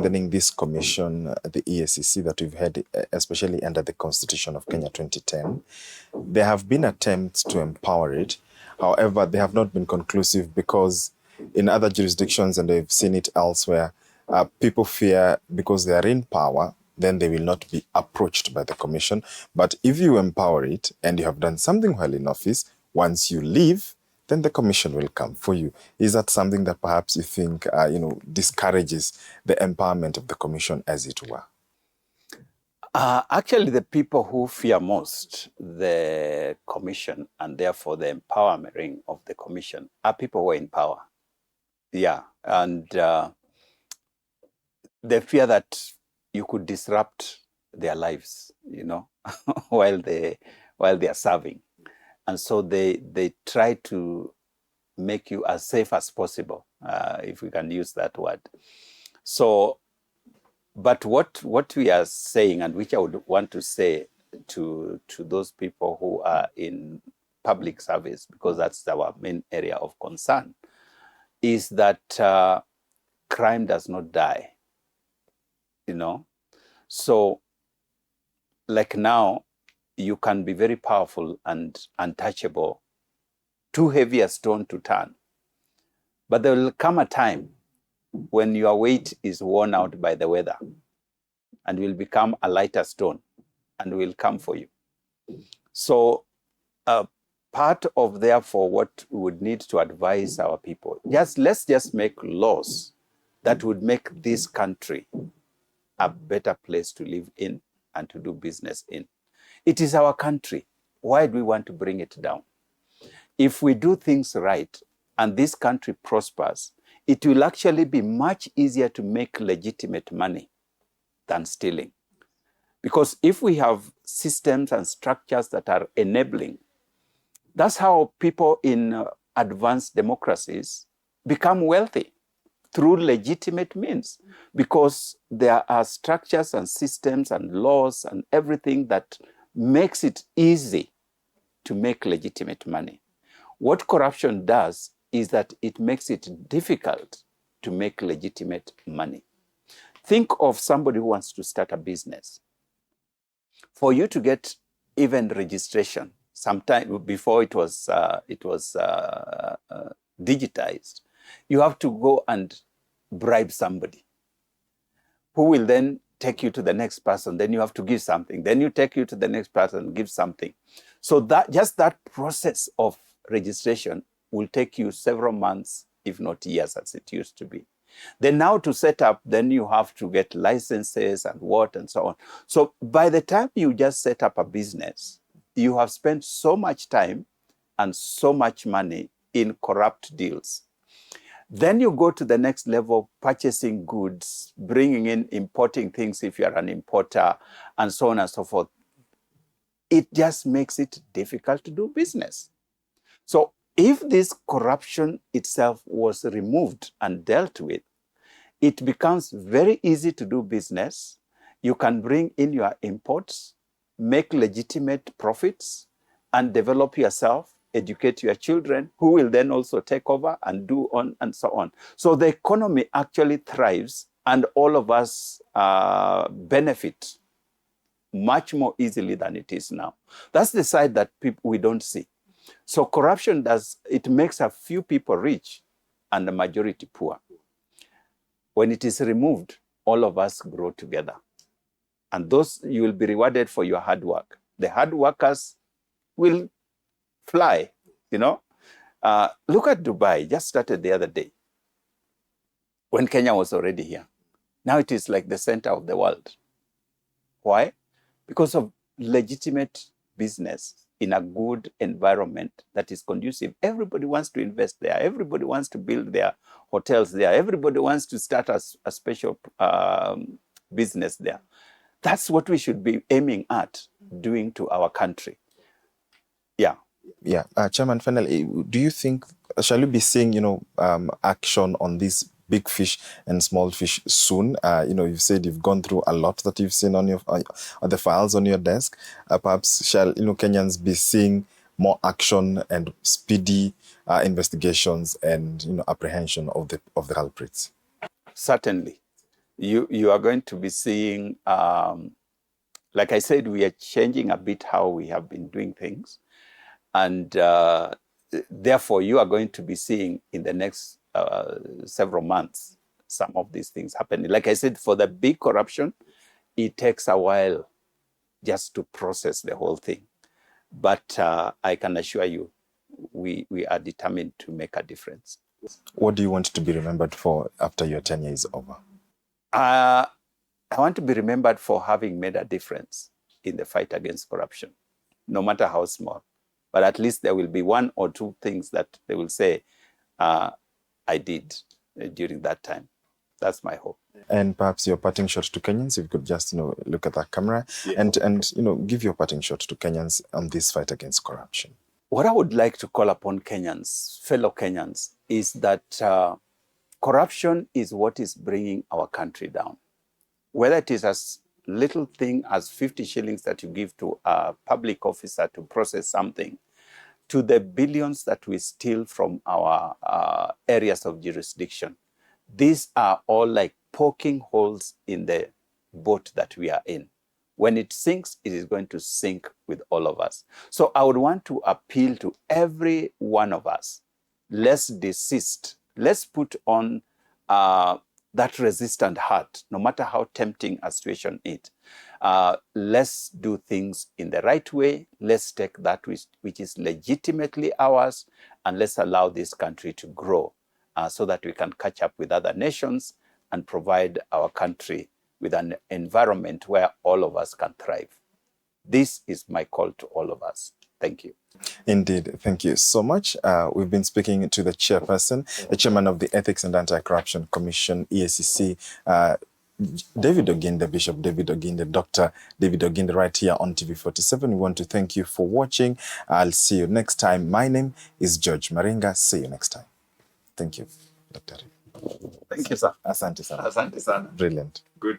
strengthening this commission, the EACC that we've had, especially under the Constitution of Kenya 2010, there have been attempts to empower it. However, they have not been conclusive because in other jurisdictions, and they've seen it elsewhere, people fear because they are in power, then they will not be approached by the commission. But if you empower it and you have done something well in office, once you leave, then the commission will come for you. Is that something that perhaps you think, discourages the empowerment of the commission, as it were? Actually, the people who fear most the commission and therefore the empowering of the commission are people who are in power. Yeah, and they fear that you could disrupt their lives, while they are serving. And so they try to make you as safe as possible, if we can use that word. So, but what we are saying, and which I would want to say to those people who are in public service, because that's our main area of concern, is that crime does not die, So, like now, you can be very powerful and untouchable, too heavy a stone to turn. But there will come a time when your weight is worn out by the weather and will become a lighter stone and will come for you. So part of, therefore, what we would need to advise our people, let's just make laws that would make this country a better place to live in and to do business in. It is our country. Why do we want to bring it down? If we do things right and this country prospers, it will actually be much easier to make legitimate money than stealing. Because if we have systems and structures that are enabling, that's how people in advanced democracies become wealthy, through legitimate means, because there are structures and systems and laws and everything that makes it easy to make legitimate money. What corruption does is that it makes it difficult to make legitimate money. Think of somebody who wants to start a business. For you to get even registration, sometime before it was digitized, you have to go and bribe somebody who will then take you to the next person. Then you have to give something. Then you take you to the next person, give something. So that process of registration will take you several months, if not years, as it used to be. Then now to set up, then you have to get licenses and so on. So by the time you just set up a business, you have spent so much time and so much money in corrupt deals. Then you go to the next level, purchasing goods, bringing in, importing things if you're an importer, and so on and so forth. It just makes it difficult to do business. So if this corruption itself was removed and dealt with, it becomes very easy to do business. You can bring in your imports, make legitimate profits, and develop yourself, educate your children, who will then also take over and do on and so on. So the economy actually thrives, and all of us benefit much more easily than it is now. That's the side that we don't see. So corruption makes a few people rich and the majority poor. When it is removed, all of us grow together. And those, you will be rewarded for your hard work. The hard workers will fly, Look at Dubai, just started the other day, when Kenya was already here. Now it is like the center of the world. Why? Because of legitimate business in a good environment that is conducive. Everybody wants to invest there. Everybody wants to build their hotels there. Everybody wants to start a special business there. That's what we should be aiming at doing to our country. Yeah. Yeah. Chairman, finally, do you think, shall we be seeing, action on these big fish and small fish soon? You've said you've gone through a lot that you've seen on the files on your desk. Perhaps shall Kenyans be seeing more action and speedy investigations and apprehension of the culprits? Certainly. You are going to be seeing, like I said, we are changing a bit how we have been doing things. And therefore, you are going to be seeing in the next several months some of these things happening. Like I said, for the big corruption, it takes a while just to process the whole thing. But I can assure you, we are determined to make a difference. What do you want to be remembered for after your tenure is over? I want to be remembered for having made a difference in the fight against corruption, no matter how small. But at least there will be one or two things that they will say, I did during that time. That's my hope. And perhaps your parting shot to Kenyans, if you could just, look at that camera and give your parting shot to Kenyans on this fight against corruption. What I would like to call upon Kenyans, fellow Kenyans, is that corruption is what is bringing our country down. Whether it is as little thing as 50 shillings that you give to a public officer to process something, to the billions that we steal from our areas of jurisdiction. These are all like poking holes in the boat that we are in. When it sinks, it is going to sink with all of us. So I would want to appeal to every one of us. Let's desist. Let's put on that resistant heart, no matter how tempting a situation is. Let's do things in the right way. Let's take that which is legitimately ours, and let's allow this country to grow so that we can catch up with other nations and provide our country with an environment where all of us can thrive. This is my call to all of us. Thank you. Indeed. Thank you so much. We've been speaking to the chairperson, the chairman of the Ethics and Anti-Corruption Commission, EACC, David Oginde, Bishop David Oginde, Dr. David Oginde, right here on TV47. We want to thank you for watching. I'll see you next time. My name is George Maringa. See you next time. Thank you, Dr. Thank you, sir. Asante sana. Asante sana. Brilliant. Good.